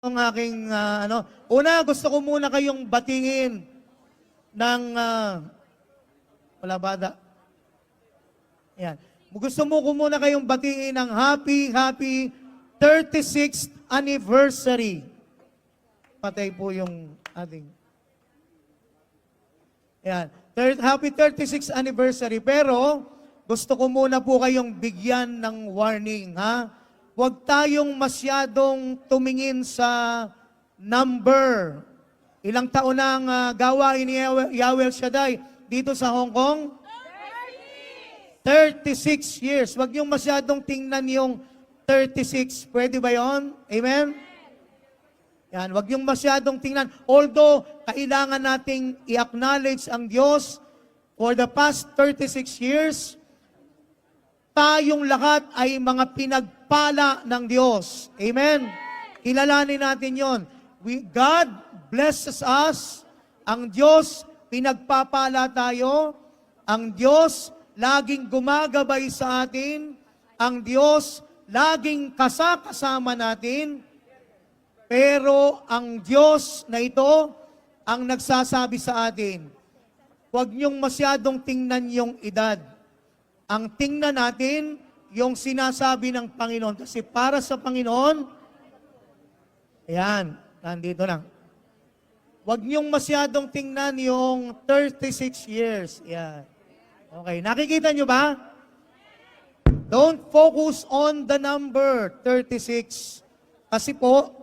ang aking, una, gusto ko muna kayong batingin ng, wala bata. Yan. Gusto mo ko muna kayong batiin ng happy 36th anniversary. Patay po yung ating. Yan. Happy 36th anniversary. Pero, gusto ko muna po kayong bigyan ng warning, ha? Huwag tayong masyadong tumingin sa number. Ilang taon na ang gawain ni Yahweh Shaddai dito sa Hong Kong? 36 years. Huwag niyong masyadong tingnan yung 36. Pwede ba yon? Amen? Yan, huwag niyong masyadong tingnan. Although, kailangan nating i-acknowledge ang Diyos for the past 36 years, tayong lahat ay mga pinagpala ng Diyos. Amen? Kilalanin natin yon. God blesses us. Ang Diyos, pinagpapala tayo. Ang Diyos, laging gumagabay sa atin. Ang Diyos, laging kasama natin. Pero ang Diyos na ito, ang nagsasabi sa atin, huwag niyong masyadong tingnan yung edad. Ang tingnan natin, yung sinasabi ng Panginoon. Kasi para sa Panginoon, ayan, nandito lang. Huwag niyong masyadong tingnan yung 36 years. Ayan. Okay, nakikita niyo ba? Don't focus on the number 36. Kasi po,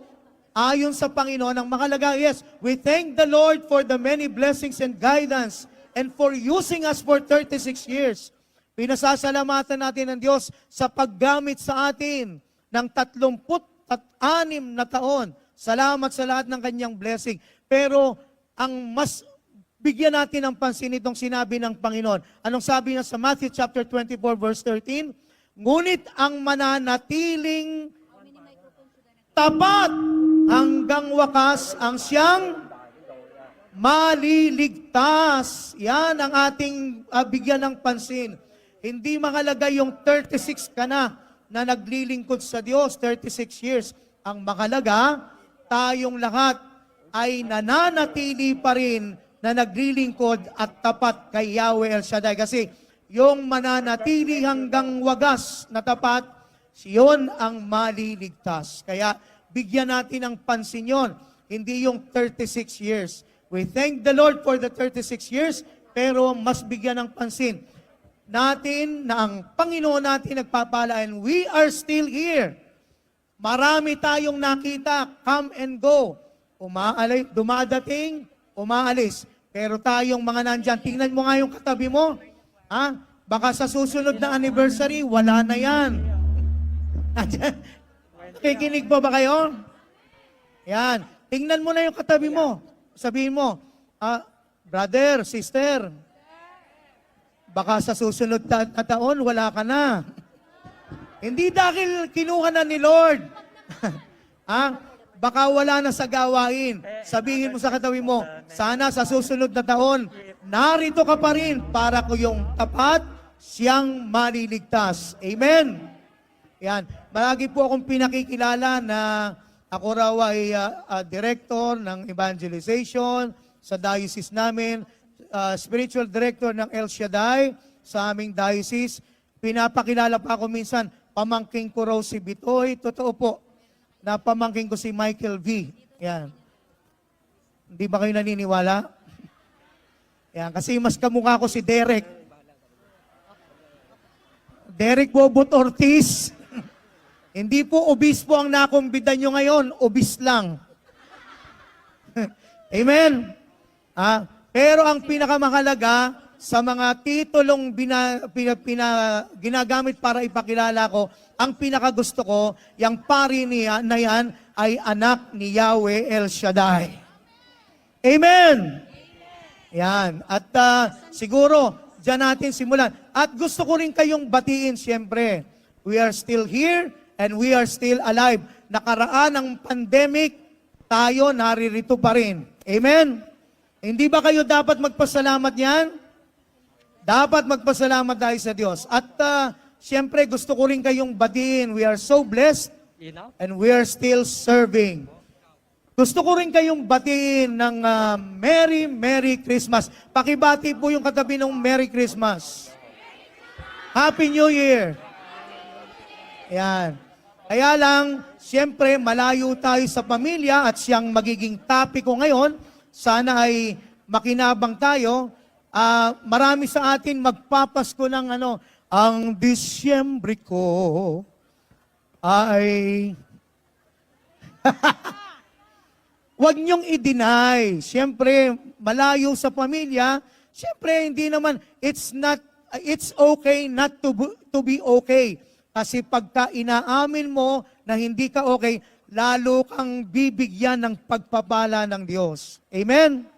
ayon sa Panginoon, ang makalaga, yes, we thank the Lord for the many blessings and guidance and for using us for 36 years. Pinasasalamatan natin ng Diyos sa paggamit sa atin ng 36 na taon. Salamat sa lahat ng kanyang blessing. Pero ang mas bigyan natin ng pansin itong sinabi ng Panginoon. Anong sabi niya sa Matthew chapter 24 verse 13? Ngunit ang mananatiling tapat hanggang wakas ang siyang maliligtas. Yan ang ating bigyan ng pansin. Hindi mahalaga yung 36 ka na naglilingkod sa Diyos, 36 years. Ang mahalaga, tayong lahat ay nananatili pa rin na naglilingkod at tapat kay Yahweh El Shaddai. Kasi yung mananatili hanggang wagas na tapat, siyon ang maliligtas. Kaya bigyan natin ng pansin yon, hindi yung 36 years. We thank the Lord for the 36 years, pero mas bigyan ng pansin natin na ang Panginoon natin nagpapala and we are still here. Marami tayong nakita, come and go. Dumadating, umaalis. Pero tayong mga nandyan, tingnan mo nga yung katabi mo. Ha? Baka sa susunod na anniversary, wala na yan. Kikinig pa ba kayo? Yan. Tingnan mo na yung katabi mo. Sabihin mo, brother, sister, baka sa susunod na taon, wala ka na. Hindi dahil kinuha na ni Lord. Baka wala na sa gawain. Sabihin mo sa katabi mo, sana sa susunod na taon, narito ka pa rin para ko yung tapat, siyang maliligtas. Amen? Yan. Malagi po akong pinakikilala na ako raw ay director ng evangelization sa diocese namin, spiritual director ng El Shaddai sa aming diocese. Pinapakilala pa ako minsan, pamangking ko raw si Bitoy. Totoo po, na pamangking ko si Michael V. Yan. Hindi ba kayo naniniwala? Yan, kasi mas kamukha ko si Derek. Derek Bobot Ortiz. Hindi po obispo ang nakumbidan nyo ngayon, obis lang. Amen? Pero ang pinakamahalaga sa mga titulong ginagamit para ipakilala ko, ang pinakagusto ko, yung pari niya na yan ay anak ni Yahweh El Shaddai. Amen! Yan. At siguro, dyan natin simulan. At gusto ko rin kayong batiin, siyempre. We are still here and we are still alive. Nakaraan ng pandemic, tayo naririto pa rin. Amen? Hindi ba kayo dapat magpasalamat yan? Dapat magpasalamat tayo sa Diyos. At siyempre, gusto ko rin kayong batiin. We are so blessed and we are still serving. Gusto ko rin kayong batiin ng Merry, Merry Christmas. Pakibati po yung katabi ng Merry Christmas. Happy New Year. Ayan. Kaya lang, siyempre, malayo tayo sa pamilya at siyang magiging topic ko ngayon. Sana ay makinabang tayo. Marami sa atin magpapasko ng ang Disyembre ko ay... Huwag niyong i-deny. Siyempre, malayo sa pamilya. Siyempre, hindi naman, it's okay not to be okay. Kasi pagka inaamin mo na hindi ka okay, lalo kang bibigyan ng pagpapala ng Diyos. Amen?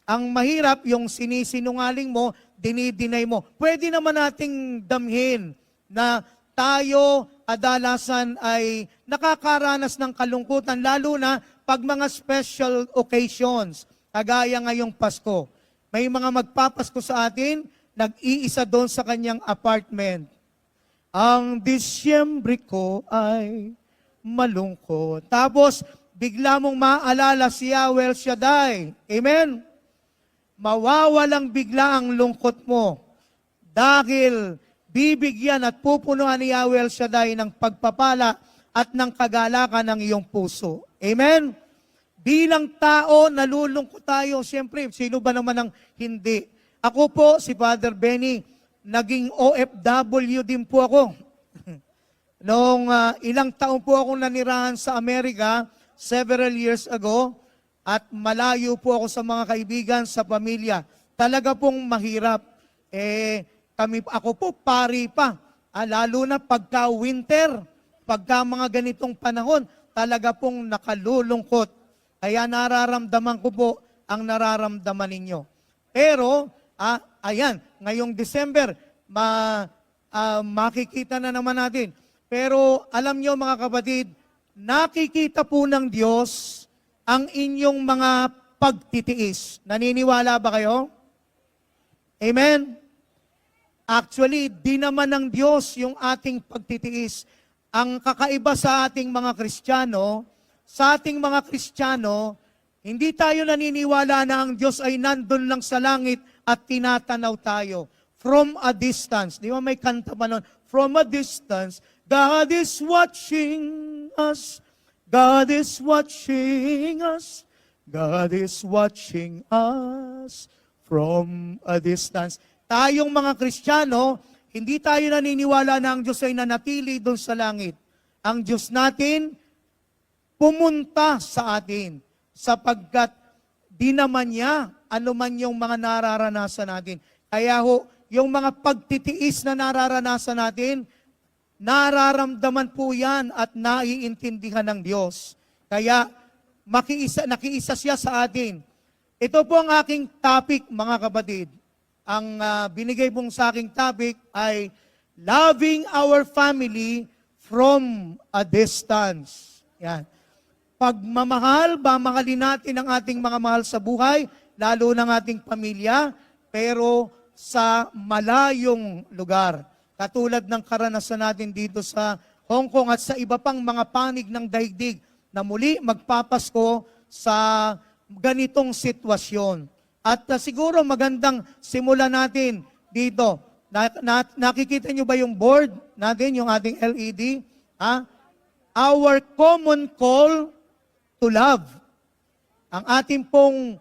Ang mahirap, yung sinisinungaling mo, dinideny mo. Pwede naman nating damhin na tayo kadalasan ay nakakaranas ng kalungkutan, lalo na pag mga special occasions, kagaya ngayong Pasko. May mga magpapasko sa atin, nag-iisa doon sa kanyang apartment. Ang Disyembre ko ay malungkot. Tapos, bigla mong maalala si Yahweh El Shaddai. Amen? Mawawalang bigla ang lungkot mo dahil bibigyan at pupunuan ni Yahweh El Shaddai ng pagpapala at ng kagalakan ng iyong puso. Amen? Bilang tao, nalulungkot tayo. Siyempre, sino ba naman ang hindi? Ako po, si Father Benny, naging OFW din po ako. Noong ilang taon po akong nanirahan sa Amerika, several years ago, at malayo po ako sa mga kaibigan, sa pamilya. Talaga pong mahirap. Ako po, pari pa. Lalo na pagka winter, pagka mga ganitong panahon, talaga pong nakalulungkot. Kaya nararamdaman ko po ang nararamdaman ninyo. Pero, ayan, ngayong December, makikita na naman natin. Pero alam nyo mga kapatid, nakikita po ng Diyos ang inyong mga pagtitiis. Naniniwala ba kayo? Amen? Actually, di naman ng Diyos yung ating pagtitiis. Ang kakaiba sa ating mga Kristiyano, hindi tayo naniniwala na ang Diyos ay nandun lang sa langit at tinatanaw tayo. From a distance. Di ba may kanta pa nun? From a distance, God is watching us. God is watching us. God is watching us from a distance. Tayong mga Kristiyano, hindi tayo naniniwala na ang Diyos ay nanatili doon sa langit. Ang Diyos natin, pumunta sa atin sapagkat di naman niya ano man yung mga nararanasan natin. Kaya yung mga pagtitiis na nararanasan natin, nararamdaman po yan at naiintindihan ng Diyos. Kaya nakiisa siya sa atin. Ito po ang aking topic, mga kapatid. Ang binigay pong sa aking topic ay loving our family from a distance. Yan. Pagmamahal, mamahalin natin ang ating mga mahal sa buhay, lalo ng ating pamilya, pero sa malayong lugar. Katulad ng karanasan natin dito sa Hong Kong at sa iba pang mga panig ng daigdig na muli magpapasko sa ganitong sitwasyon. At siguro magandang simulan natin dito. Nakikita nyo ba yung board natin, yung ating LED? Our common call to love. Ang ating pong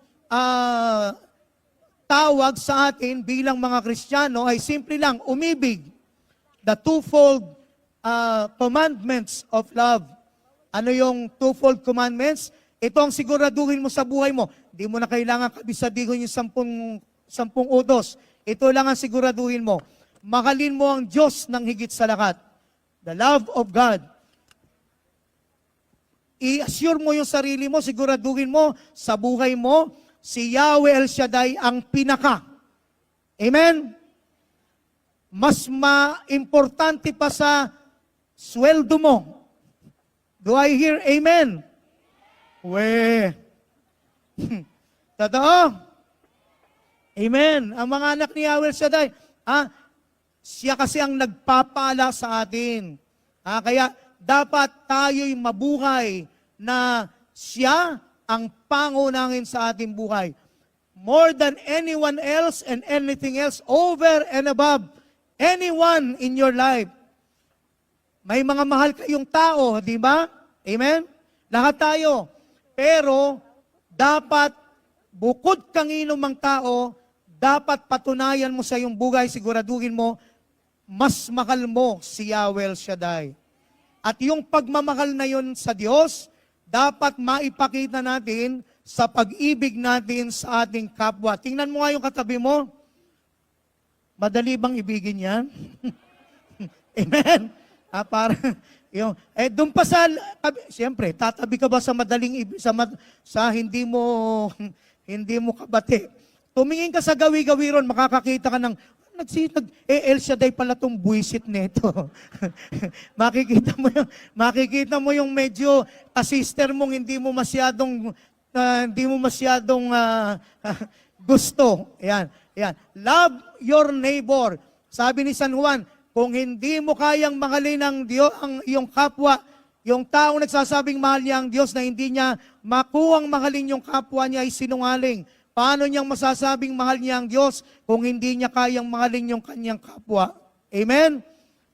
tawag sa atin bilang mga Kristiyano ay simple lang, umibig. The twofold commandments of love. Ano yung twofold commandments? Ito ang siguraduhin mo sa buhay mo. Hindi mo na kailangan kabisadihin yung 10 utos. Ito lang ang siguraduhin mo. Mahalin mo ang Diyos ng higit sa lahat. The love of God. I-assure mo yung sarili mo, siguraduhin mo sa buhay mo, si Yahweh El Shaddai ang pinaka. Amen? Mas importante pa sa sweldo mo. Do I hear amen? Totoo? Amen. Ang mga anak ni Yahweh El Shaddai, siya kasi ang nagpapala sa atin. Kaya dapat tayo'y mabuhay na siya ang pangunangin sa ating buhay. More than anyone else and anything else, over and above anyone in your life. May mga mahal kayong tao, di ba? Amen? Lahat tayo. Pero, dapat, bukod kanino mang tao, dapat patunayan mo sa iyong buhay, siguraduhin mo, mas mahal mo si Yahweh El Shaddai. At yung pagmamahal na yun sa Diyos, dapat maipakita natin sa pag-ibig natin sa ating kapwa. Tingnan mo nga yung katabi mo. Madali bang ibigin yan? Amen? Para, doon pa sa, siyempre, tatabi ka ba sa madaling, sa hindi mo kabate? Tumingin ka sa gawi-gawi ron, makakakita ka ng, El Shaddai pala tong buwisit nito. makikita mo yung medyo sister mong hindi mo masyadong gusto. Ayan. Love your neighbor. Sabi ni San Juan, kung hindi mo kayang mahalin ang Diyos, ang iyong kapwa, yung taong nagsasabing mahal niya ang Diyos na hindi niya makuhang mahalin yung kapwa niya ay sinungaling. Paano niyang masasabing mahal niya ang Diyos kung hindi niya kayang mahalin yung kanyang kapwa? Amen?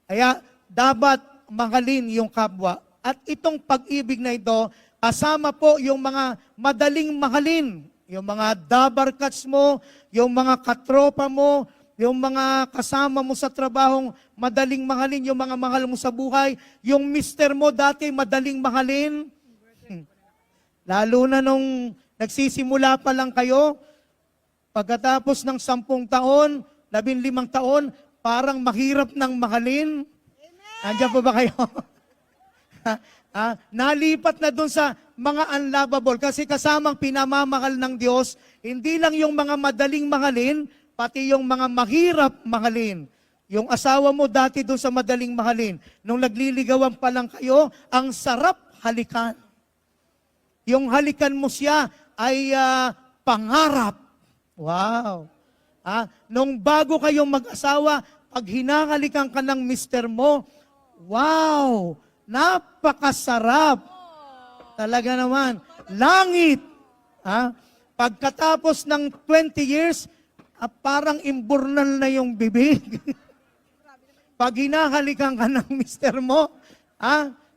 Kaya dapat mahalin yung kapwa. At itong pag-ibig na ito, kasama po yung mga madaling mahalin. Yung mga dabarkats mo, yung mga katropa mo, yung mga kasama mo sa trabahong madaling mahalin, yung mga mahal mo sa buhay, yung mister mo dati madaling mahalin. Lalo na nung nagsisimula pa lang kayo, pagkatapos ng 10 taon, 15 taon, parang mahirap nang mahalin. Andiyan po ba kayo? Nalipat na dun sa mga unlovable kasi kasamang pinamamahal ng Diyos, hindi lang yung mga madaling mahalin, pati yung mga mahirap mahalin. Yung asawa mo dati dun sa madaling mahalin, nung nagliligawan pa lang kayo, ang sarap halikan. Yung halikan mo siya ay pangarap. Wow. Nung bago kayong mag-asawa, pag hinahalikan ka ng mister mo, wow, napakasarap. Talaga naman. Langit. Pagkatapos ng 20 years, parang imburnal na yung bibig. Pag hinahalikan ka ng mister mo,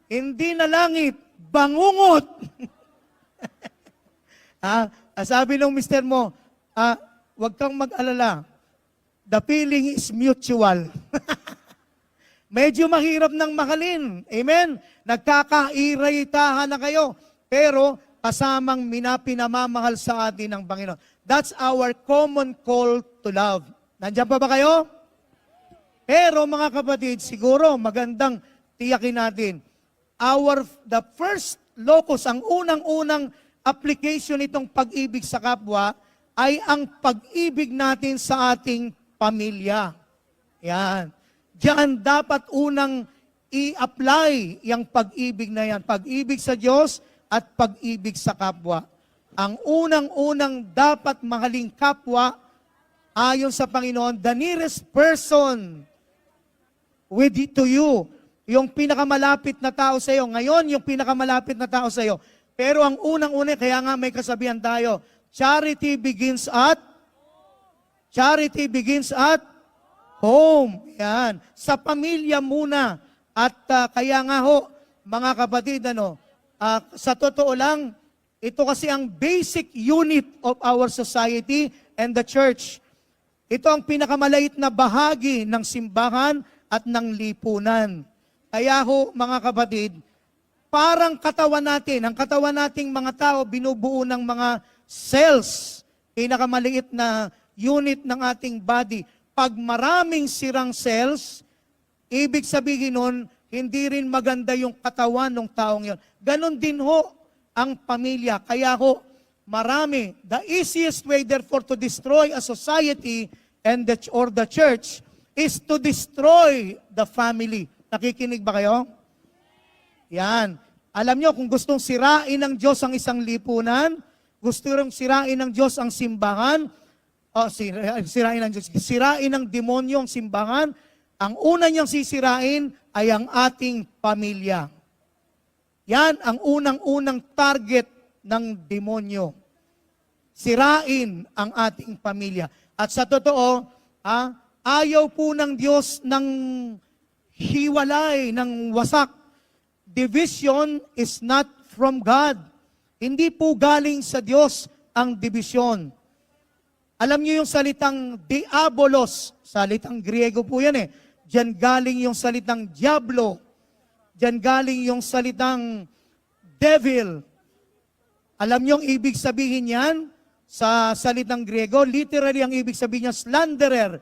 hindi na langit, bangungot. Sabi ng mister mo, huwag kang mag-alala. The feeling is mutual. Medyo mahirap nang mahalin. Amen? Nagkakairitahan na kayo. Pero kasamang pinamamahal sa atin ng Panginoon. That's our common call to love. Nandiyan pa ba kayo? Pero mga kapatid, siguro magandang tiyakin natin. The first locus, ang unang-unang application nitong pag-ibig sa kapwa ay ang pag-ibig natin sa ating pamilya. Yan. Diyan dapat unang i-apply yung pag-ibig na yan. Pag-ibig sa Diyos at pag-ibig sa kapwa. Ang unang-unang dapat mahaling kapwa ayon sa Panginoon, the nearest person to you, yung pinakamalapit na tao sa iyo. Ngayon, yung pinakamalapit na tao sa iyo. Pero ang unang-una, kaya nga may kasabihan tayo, charity begins at home. Yan. Sa pamilya muna. At kaya nga ho, mga kapatid, sa totoo lang, ito kasi ang basic unit of our society and the church. Ito ang pinakamaliit na bahagi ng simbahan at ng lipunan. Kaya ho, mga kapatid, parang katawan natin, ang katawan nating mga tao, binubuo ng mga cells, pinakamaliit na unit ng ating body. Pag maraming sirang cells, ibig sabihin nun, hindi rin maganda yung katawan ng taong yon. Ganon din ho ang pamilya. Kaya ho, marami. The easiest way therefore to destroy a society and the church is to destroy the family. Nakikinig ba kayo? Yan. Alam nyo, kung gustong sirain ng Diyos ang isang lipunan, gusto rin sirain ng Diyos ang simbahan, sirain ng demonyo ang simbahan, ang una niyang sisirain ay ang ating pamilya. Yan ang unang-unang target ng demonyo. Sirain ang ating pamilya. At sa totoo, ayaw po ng Diyos ng hiwalay, ng wasak. Division is not from God. Hindi po galing sa Diyos ang division. Alam niyo yung salitang diabolos, salitang Griego po yan eh. Diyan galing yung salitang diablo. Diyan galing yung salitang devil. Alam niyo ang ibig sabihin yan sa salitang Griego? Literally ang ibig sabihin niya, slanderer.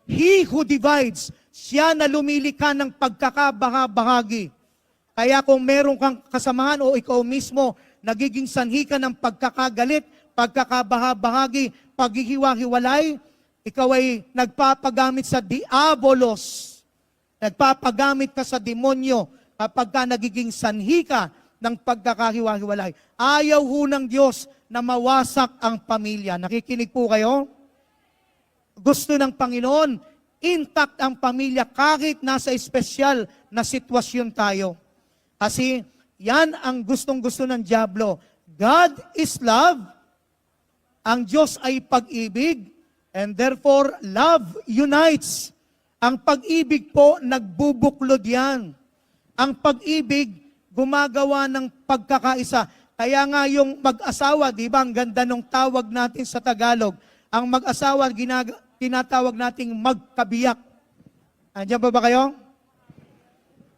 He who divides, siya na lumilika ng pagkakabahagi. Kaya kung meron kang kasamahan o ikaw mismo, nagiging sanhi ka ng pagkakagalit, pagkakabahabahagi, paghihiwa-hiwalay, ikaw ay nagpapagamit sa diabolos. Nagpapagamit ka sa demonyo kapag ka nagiging sanhi ka ng pagkakahiwa-hiwalay. Ayaw ho ng Diyos na mawasak ang pamilya. Nakikinig po kayo? Gusto ng Panginoon, intact ang pamilya kahit nasa espesyal na sitwasyon tayo. Kasi yan ang gustong-gusto ng diablo. God is love. Ang Diyos ay pag-ibig. And therefore, love unites. Ang pag-ibig po, nagbubuklod yan. Ang pag-ibig, gumagawa ng pagkakaisa. Kaya nga yung mag-asawa, di ba, ang ganda ng tawag natin sa Tagalog. Ang mag-asawa, tinatawag nating magkabiyak. Andiyan pa ba kayo?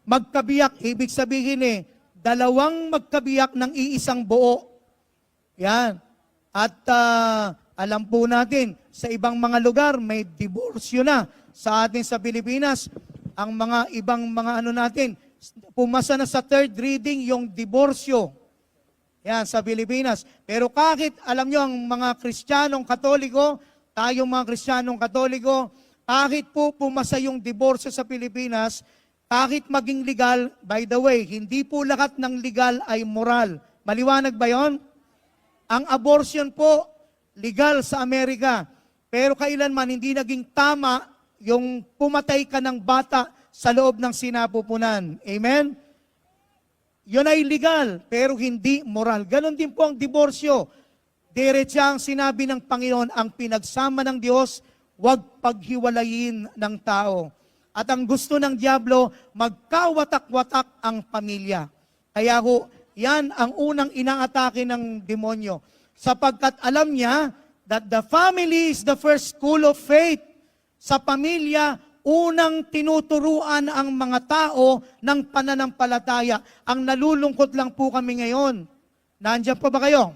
Magkabiyak, ibig sabihin dalawang magkabiyak ng iisang buo. Yan. At alam po natin, sa ibang mga lugar, may diborsyo na. Sa atin sa Pilipinas, ang mga ibang mga natin, pumasa na sa third reading yung diborsyo. Yan, sa Pilipinas. Pero kahit, alam nyo, ang mga Kristiyanong Katoliko, tayong mga Kristiyanong Katoliko, kahit po pumasa yung diborsyo sa Pilipinas, kahit maging legal, by the way, hindi po lahat ng legal ay moral. Maliwanag ba yon? Ang abortion po, legal sa Amerika. Pero kailanman hindi naging tama yung pumatay ka ng bata sa loob ng sinapupunan. Amen? Yun ay legal, pero hindi moral. Ganon din po ang diborsyo. Diretsang sinabi ng Panginoon, ang pinagsama ng Diyos, huwag paghiwalayin ng tao. At ang gusto ng diablo, magkawatak-watak ang pamilya. Kaya ho, yan ang unang inaatake ng demonyo. Sapagkat alam niya that the family is the first school of faith. Sa pamilya, unang tinuturuan ang mga tao ng pananampalataya. Ang nalulungkot lang po kami ngayon. Nandiyan pa ba kayo?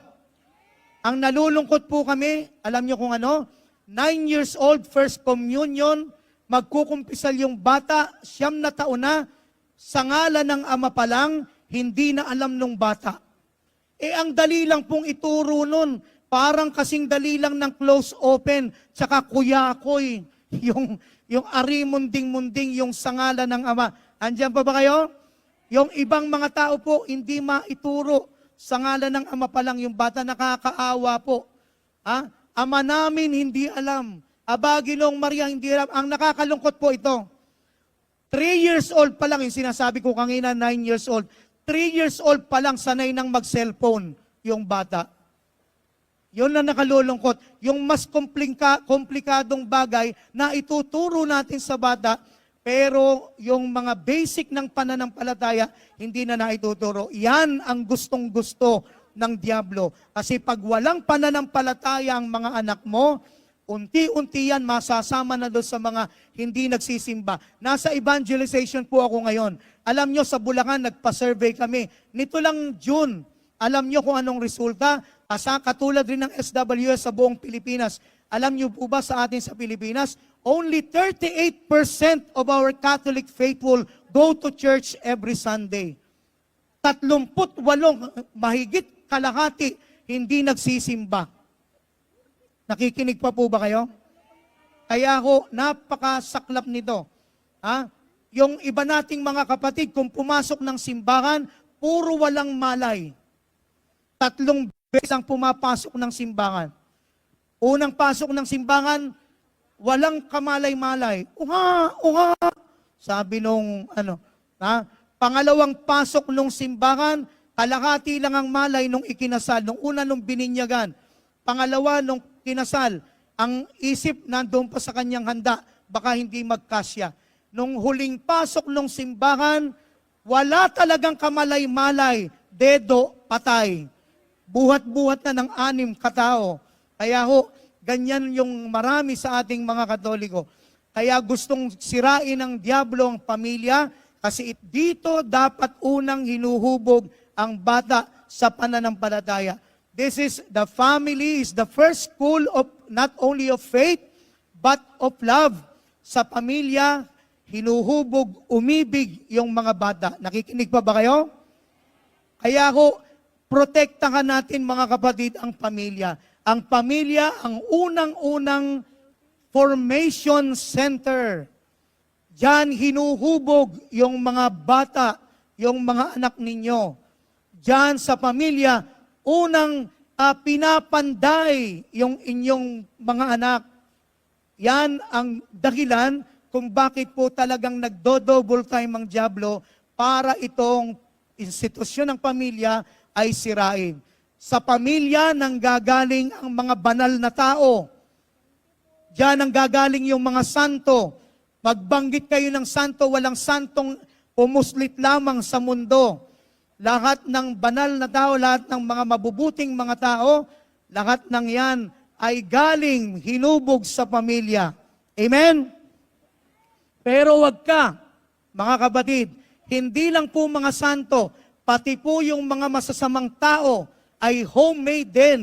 Ang nalulungkot po kami, alam niyo kung ano? 9 years old, first communion, magkukumpisal yung bata, 9 na taon na, sa ngalan ng ama pa lang, hindi na alam nung bata. Ang dali lang pong ituro nun, parang kasing dali lang ng close open, tsaka kuyakoy, yung arimunding-munding, yung sa ngalan ng ama. Andiyan pa ba kayo? Yung ibang mga tao po, hindi maituro, sa ngalan ng ama pa lang, yung bata nakakaawa po. Ama namin hindi alam. Aba, Ginoong Maria, hindi alam. Ang nakakalungkot po ito. 3 years old pa lang, yung sinasabi ko kanina, 9 years old. 3 years old pa lang, sanay nang mag-cellphone yung bata. Yun na nakalulungkot. Yung mas komplikadong bagay na ituturo natin sa bata, pero yung mga basic ng pananampalataya, hindi na naituturo. Yan ang gustong-gusto ng diablo. Kasi pag walang pananampalataya ang mga anak mo, unti-unti yan masasama na doon sa mga hindi nagsisimba. Nasa evangelization po ako ngayon. Alam nyo, sa Bulacan, nagpa-survey kami. Nito lang June, alam nyo kung anong resulta? Katulad rin ng SWS sa buong Pilipinas. Alam nyo po ba sa atin sa Pilipinas, only 38% of our Catholic faithful go to church every Sunday. 38, mahigit kalahati, hindi nagsisimba. Nakikinig pa po ba kayo? Kaya ako, napakasaklap nito. Yung iba nating mga kapatid, kung pumasok ng simbahan, puro walang malay. 3 beses ang pumapasok ng simbahan. Unang pasok ng simbahan, walang kamalay-malay. Sabi nung, Pangalawang pasok ng simbahan, kalahati lang ang malay nung ikinasal, nung una nung bininyagan. Pangalawa, nung kinasal, ang isip nandoon pa sa kanyang handa, baka hindi magkasya. Nung huling pasok nung simbahan, wala talagang kamalay-malay, dedo, patay. Buhat-buhat na ng 6 katao. Kaya ho, ganyan yung marami sa ating mga Katoliko. Kaya gustong sirain ng diablo ang pamilya, kasi dito dapat unang hinuhubog ang bata sa pananampalataya. This is the family, is the first school of not only of faith, but of love. Sa pamilya, hinuhubog, umibig yung mga bata. Nakikinig pa ba kayo? Kaya ho, protektahan natin mga kapatid ang pamilya. Ang pamilya, ang unang-unang formation center. Diyan hinuhubog yung mga bata, yung mga anak ninyo. Diyan sa pamilya, unang pinapanday yung inyong mga anak. Yan ang dahilan kung bakit po talagang nagdo-double time ang diablo para itong institusyon ng pamilya ay sirain. Sa pamilya nanggagaling ang mga banal na tao. Diyan ang gagaling yung mga santo. Magbanggit kayo ng santo, walang santong pumuslit lamang sa mundo. Lahat ng banal na tao, lahat ng mga mabubuting mga tao, lahat ng yan ay galing, hinubog sa pamilya. Amen? Pero wag ka, mga kapatid, hindi lang po mga santo, pati po yung mga masasamang tao ay homemade din.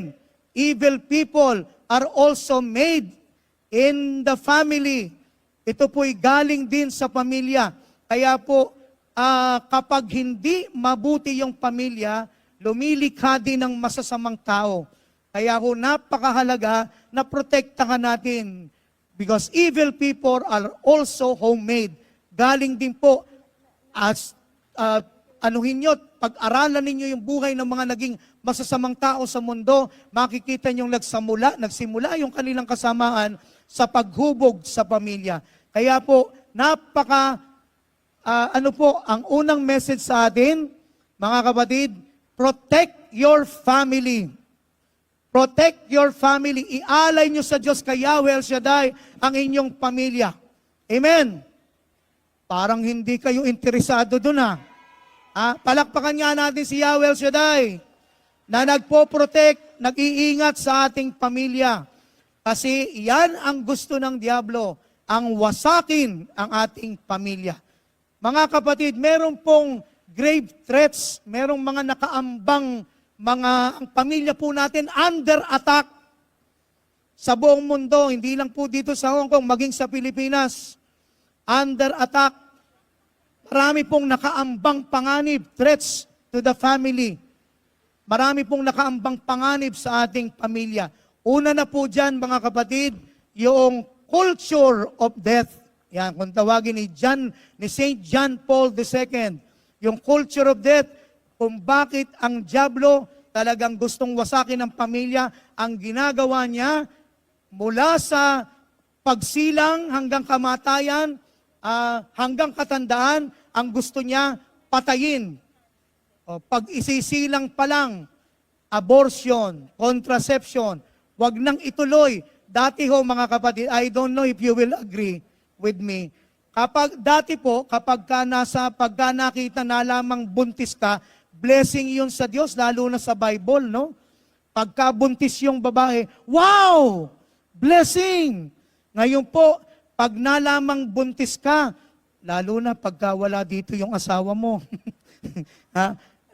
Evil people are also made in the family. Ito po'y galing din sa pamilya. Kaya po, kapag hindi mabuti yung pamilya, lumilikha din ng masasamang tao. Kaya ho, napakahalaga na protektahan natin. Because evil people are also homemade. Galing din po, as anuhin nyo, pag-aralan ninyo yung buhay ng mga naging masasamang tao sa mundo, makikita nyo nagsimula yung kanilang kasamaan sa paghubog sa pamilya. Kaya po, ang unang message sa atin, mga kapatid, protect your family. Protect your family. Ialay nyo sa Diyos kay Yahweh El Shaddai ang inyong pamilya. Amen. Parang hindi kayo interesado dun palakpakan nga natin si Yahweh El Shaddai na nagpo-protect, nag-iingat sa ating pamilya. Kasi yan ang gusto ng diablo, ang wasakin ang ating pamilya. Mga kapatid, meron pong grave threats, merong mga nakaambang ang pamilya po natin under attack sa buong mundo, hindi lang po dito sa Hong Kong, maging sa Pilipinas. Under attack. Marami pong nakaambang panganib, threats to the family. Marami pong nakaambang panganib sa ating pamilya. Una na po dyan, mga kapatid, yung culture of death. Yan, kung tawagin ni St. John Paul II, yung culture of death, kung bakit ang diablo talagang gustong wasakin ng pamilya, ang ginagawa niya mula sa pagsilang hanggang kamatayan, hanggang katandaan, ang gusto niya patayin. Pag isisilang pa lang, abortion, contraception, wag nang ituloy. Dati ho, mga kapatid, I don't know if you will agree with me. Kapag nakita na lamang buntis ka, blessing yun sa Diyos, lalo na sa Bible, no? Pagka buntis yung babae, wow! Blessing! Ngayon po, pag nalamang buntis ka, lalo na pagka wala dito yung asawa mo.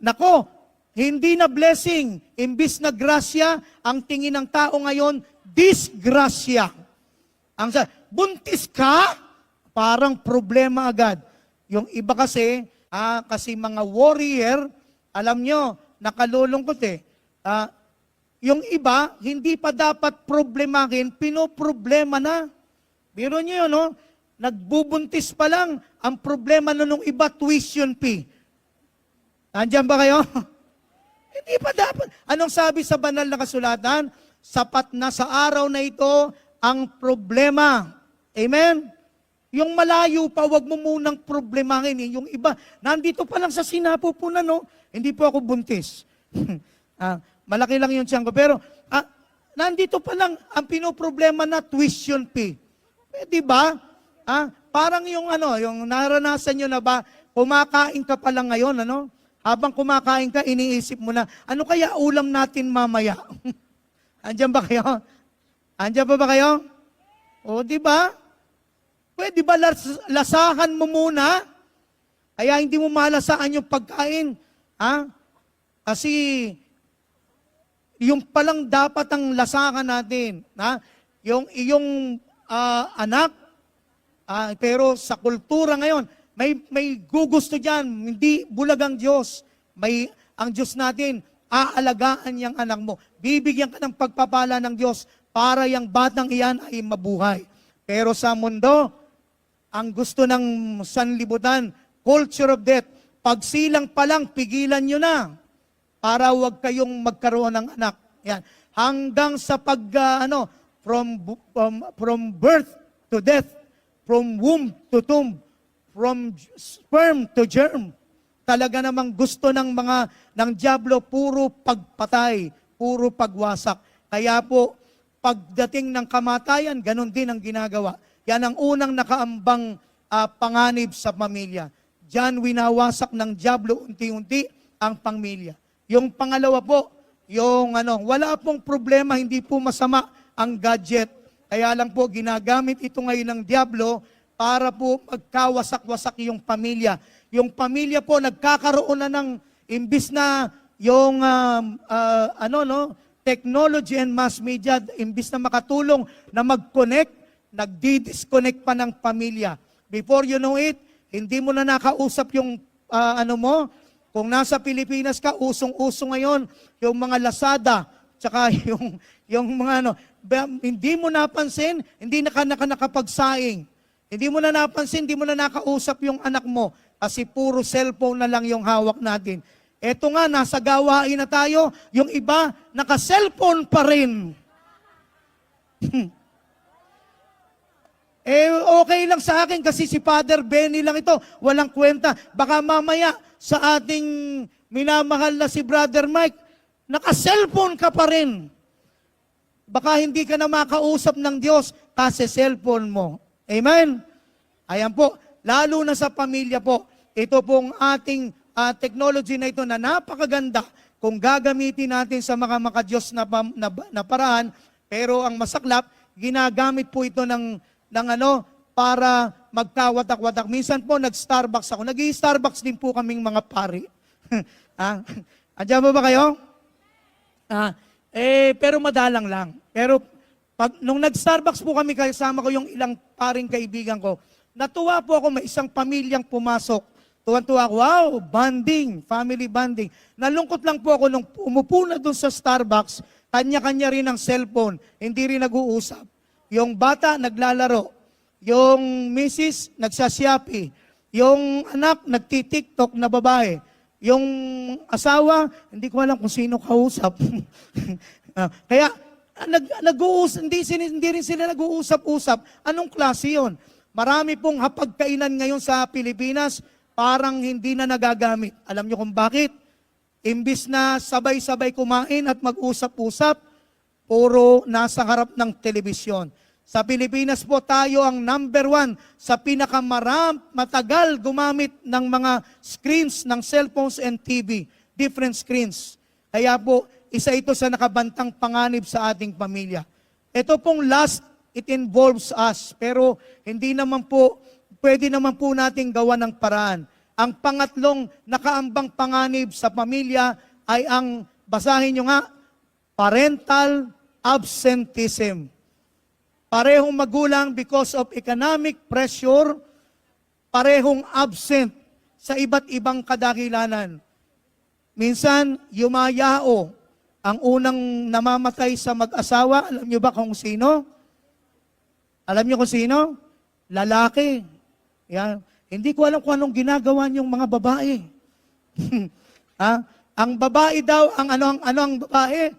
Nako, hindi na blessing. Imbis na grasya, ang tingin ng tao ngayon, disgrasya. Buntis ka, parang problema agad. Yung iba kasi mga warrior, alam nyo, nakalulungkot yung iba, hindi pa dapat problemahin, pinoproblema na. Biro nyo yun, no? Nagbubuntis pa lang, ang problema nung iba, tuition fee. Nandiyan ba kayo? Hindi pa dapat. Anong sabi sa banal na kasulatan? Sapat na sa araw na ito ang problema. Amen? Yung malayo pa, wag mo munang problemahin. Yung iba, nandito pa lang sa sinapupunan, no? Hindi po ako buntis. Malaki lang yung tiyan ko. Pero, nandito pa lang, ang pinoproblema na tuition fee. Di ba? Parang yung yung naranasan nyo na ba, kumakain ka pa lang ngayon, Habang kumakain ka, iniisip mo na, ano kaya ulam natin mamaya? Andiyan ba kayo? Andiyan pa ba kayo? O, di ba? Pwede ba lasahan mo muna? Kaya hindi mo malasaan yung pagkain. Kasi, yung palang dapat ang lasahan natin. Yung iyong anak, pero sa kultura ngayon, may gugusto dyan, hindi bulag ang Diyos. Ang Diyos natin, aalagaan yung anak mo. Bibigyan ka ng pagpapala ng Diyos para yung batang iyan ay mabuhay. Pero sa mundo, ang gusto ng sanlibutan, culture of death, pagsilang pa lang, pigilan nyo na para wag kayong magkaroon ng anak. Yan. Hanggang sa from birth to death, from womb to tomb, from sperm to germ. Talaga namang gusto ng dyablo, puro pagpatay, puro pagwasak. Kaya po, pagdating ng kamatayan, ganun din ang ginagawa. Yan ang unang nakaambang panganib sa pamilya. Diyan winawasak ng dyablo unti-unti ang pamilya. Yung pangalawa po, wala pong problema, hindi po masama ang gadget. Kaya lang po, ginagamit ito ngayon ng dyablo para po magkawasak-wasak yung pamilya. Yung pamilya po, nagkakaroon na ng, imbis na yung, technology and mass media, imbis na makatulong na mag-connect, nagdi-disconnect pa ng pamilya. Before you know it, hindi mo na nakausap yung, kung nasa Pilipinas ka, usong-uso ngayon, yung mga Lazada, tsaka yung mga hindi mo napansin, hindi nakapagsaing. Hindi mo na napansin, hindi mo na nakausap yung anak mo, kasi puro cellphone na lang yung hawak natin. Eto nga, nasa gawain na tayo, yung iba, naka-cellphone pa rin. Okay lang sa akin kasi si Father Benny lang ito. Walang kwenta. Baka mamaya sa ating minamahal na si Brother Mike, naka-cellphone ka pa rin. Baka hindi ka na makausap ng Diyos kasi cellphone mo. Amen? Ayan po. Lalo na sa pamilya po. Ito pong ating technology na ito na napakaganda kung gagamitin natin sa mga makadiyos na paraan. Pero ang masaklap, ginagamit po ito para magkawatak-watak. Minsan po, nag-Starbucks ako. Nag-i-Starbucks din po kaming mga pari. Andiyan ba kayo? Pero madalang lang. Pero nung nag-Starbucks po kami, kasama ko yung ilang paring kaibigan ko, natuwa po ako, may isang pamilyang pumasok. Tuwan-tuwa ako, wow, bonding, family bonding. Nalungkot lang po ako nung umupo na doon sa Starbucks, kanya-kanya rin ang cellphone, hindi rin nag-uusap. Yung bata, naglalaro. Yung misis, nagsasyapi. Yung anak, nagti-TikTok na babae. Yung asawa, hindi ko alam kung sino kausap. Kaya, hindi rin sila nag-uusap-usap. Anong klase yun? Marami pong hapagkainan ngayon sa Pilipinas, parang hindi na nagagamit. Alam niyo kung bakit? Imbis na sabay-sabay kumain at mag-usap-usap, puro nasa harap ng telebisyon. Sa Pilipinas po tayo ang number 1 sa matagal gumamit ng mga screens ng cellphones and TV, different screens. Kaya po, isa ito sa nakabantang panganib sa ating pamilya. Ito pong last, it involves us, pero hindi naman po, pwede naman po natin gawa ng paraan. Ang pangatlong nakaambang panganib sa pamilya ay ang, basahin nyo nga, parental absenteeism. Parehong magulang because of economic pressure, parehong absent sa iba't ibang kadakilanan. Minsan, yumayao. Ang unang namamatay sa mag-asawa, alam niyo ba kung sino? Alam niyo kung sino? Lalaki. Yan. Hindi ko alam kung anong ginagawa niyong mga babae. Ang babae daw, ang babae?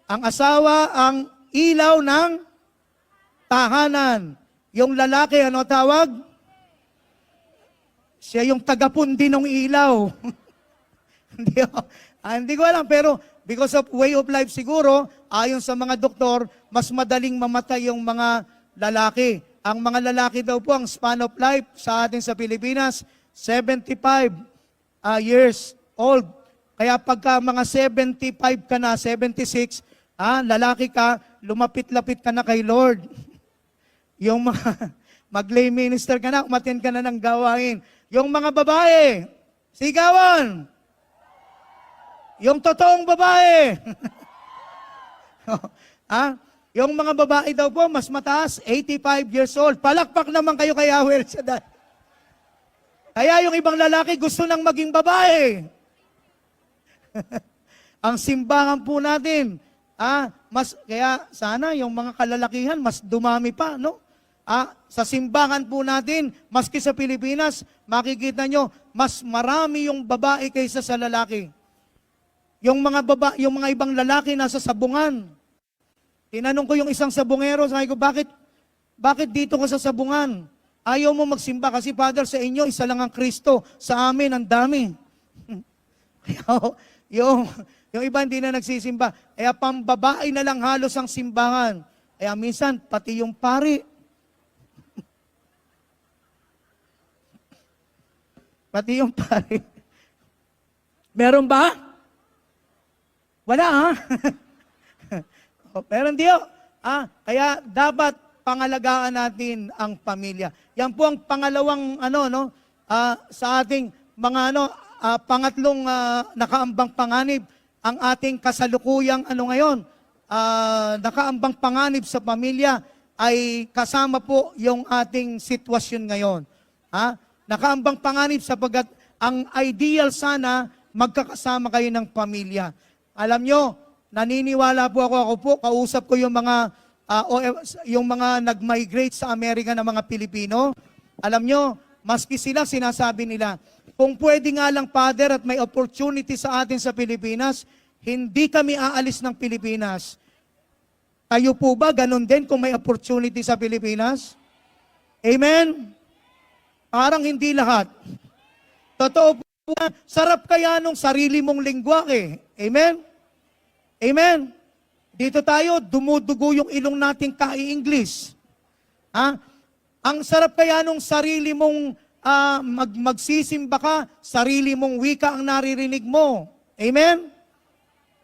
Ang asawa, ang ilaw ng tahanan. Yung lalaki, ano tawag? Siya yung tagapundi ng ilaw. Hindi ko alam, pero because of way of life siguro, ayon sa mga doktor, mas madaling mamatay yung mga lalaki. Ang mga lalaki daw po, ang span of life sa atin sa Pilipinas, 75 years old. Kaya pagka mga 75 ka na, 76, lalaki ka, lumapit-lapit ka na kay Lord. Yung mga mag-lay minister ka na, umattend ka na ng gawain. Yung mga babae, sigawan! Yung totoong babae. Yung mga babae daw po, mas mataas, 85 years old. Palakpak naman kayo kay Yahweh Shaddai. Kaya yung ibang lalaki gusto nang maging babae. Ang simbahan po natin, kaya sana yung mga kalalakihan mas dumami pa, no? Sa simbahan po natin, maski sa Pilipinas, makikita nyo, mas marami yung babae kaysa sa lalaki. Yung mga ibang lalaki nasa sabungan. Tinanong ko yung isang sabungero, sabi ko, bakit dito ka sa sabungan? Ayaw mo magsimba kasi, Father, sa inyo, isa lang ang Kristo. Sa amin, ang dami. yung iba hindi na nagsisimba. Kaya pambabae na lang halos ang simbahan. Kaya minsan, pati yung pari. Pati yung pari. Meron ba? Wala, pero hindi, kaya dapat pangalagaan natin ang pamilya. Yan po ang pangalawang, sa ating mga, pangatlong nakaambang panganib, ang ating kasalukuyang, ngayon, nakaambang panganib sa pamilya, ay kasama po yung ating sitwasyon ngayon. Nakaambang panganib sapagkat ang ideal sana, magkakasama kayo ng pamilya. Alam nyo, naniniwala po ako kausap ko yung mga nag-migrate sa Amerika ng mga Pilipino. Alam nyo, maski sila sinasabi nila, kung pwede nga lang, Father, at may opportunity sa atin sa Pilipinas, hindi kami aalis ng Pilipinas. Kayo po ba ganun din kung may opportunity sa Pilipinas? Amen? Parang hindi lahat. Totoo po, sarap kaya nung sarili mong lingwahe. Amen? Amen? Dito tayo, dumudugo yung ilong nating kai-English. Ang sarap kaya nung sarili mong magsisimba ka, sarili mong wika ang naririnig mo. Amen?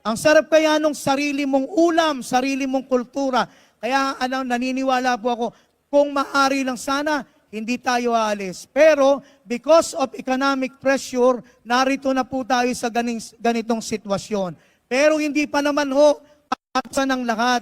Ang sarap kaya nung sarili mong ulam, sarili mong kultura. Kaya naniniwala po ako, kung maaari lang sana, hindi tayo aalis. Pero, because of economic pressure, narito na po tayo sa ganitong sitwasyon. Pero hindi pa naman paksa ng lahat.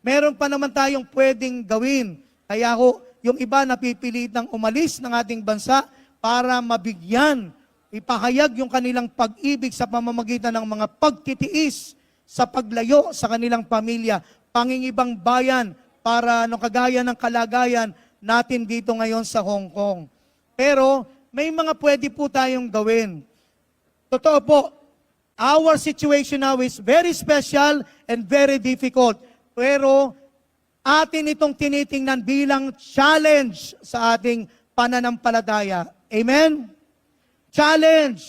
Meron pa naman tayong pwedeng gawin. Kaya yung iba napipilitang umalis ng ating bansa para mabigyan, ipahayag yung kanilang pag-ibig sa pamamagitan ng mga pagtitiis sa paglayo sa kanilang pamilya, pangingibang bayan para kagaya ng kalagayan natin dito ngayon sa Hong Kong. Pero may mga pwede po tayong gawin. Totoo po, our situation now is very special and very difficult. Pero atin itong tinitingnan bilang challenge sa ating pananampalataya. Amen? Challenge.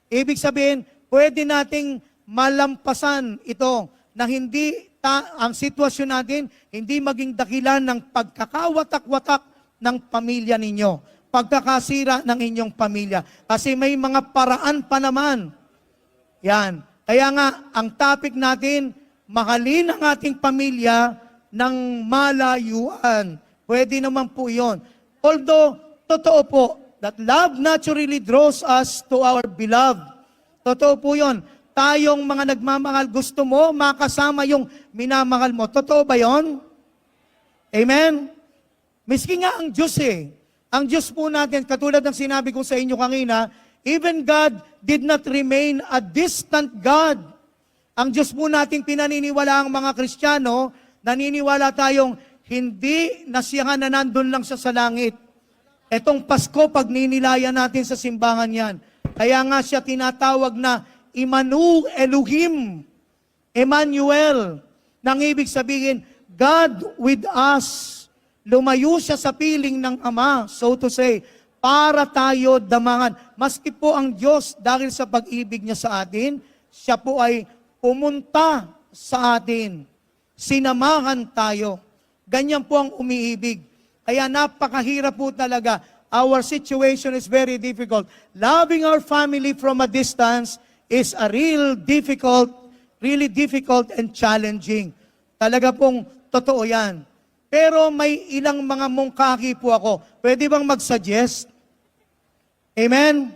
Ibig sabihin, pwede nating malampasan ito na hindi ang sitwasyon natin hindi maging dakilan ng pagkakawatak-watak ng pamilya ninyo, pagkakasira ng inyong pamilya. Kasi may mga paraan pa naman. Yan. Kaya nga, ang topic natin, mahalin ang ating pamilya ng malayuan. Pwede naman po yon. Although, totoo po, that love naturally draws us to our beloved. Totoo po yon. Tayong mga nagmamahal, gusto mo makasama yung minamahal mo. Totoo ba yon? Amen? Miski nga ang Diyos Ang Diyos po natin, katulad ng sinabi ko sa inyo kanina, even God did not remain a distant God. Ang Diyos po natin pinaniniwala ang mga Kristiyano, naniniwala tayong hindi na siya nga na nandun lang siya sa langit. Etong Pasko, pag ninilayan natin sa simbahan yan, kaya nga siya tinatawag na Elohim, Emmanuel, nang ibig sabihin, God with us. lumayo siya sa piling ng Ama, so to say, para tayo damangan. Maski po ang Diyos, dahil sa pag-ibig niya sa atin, siya po ay pumunta sa atin. Sinamahan tayo. Ganyan po ang umiibig. Kaya napakahirap po talaga. Our situation is very difficult. Loving our family from a distance is a really difficult and challenging. Talaga pong totoo yan. Pero may ilang mga mungkahi po ako. Pwede bang mag-suggest? Amen?